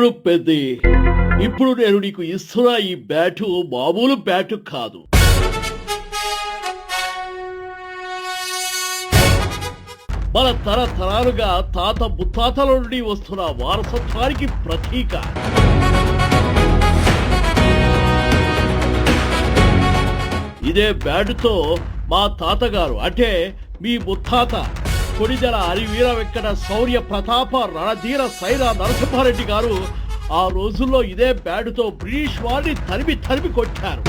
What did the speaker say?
అవును పెద్ది. ఇప్పుడు నేను నీకు ఇస్తున్న ఈ బ్యాటు మామూలు బ్యాటు కాదు. మన తరతరాలుగా తాత ముత్తాతల నుండి వస్తున్న వారసత్వానికి ప్రతీక. ఇదే బ్యాటుతో మా తాతగారు అంటే మీ ముత్తాత కొడిదెల హరివీర వెంకట శౌర్య ప్రతాప రణధీర సైరా నరసింహారెడ్డి గారు ఆ రోజుల్లో ఇదే బ్యాటుతో బ్రిటిష్ వారిని తరిమి కొట్టారు.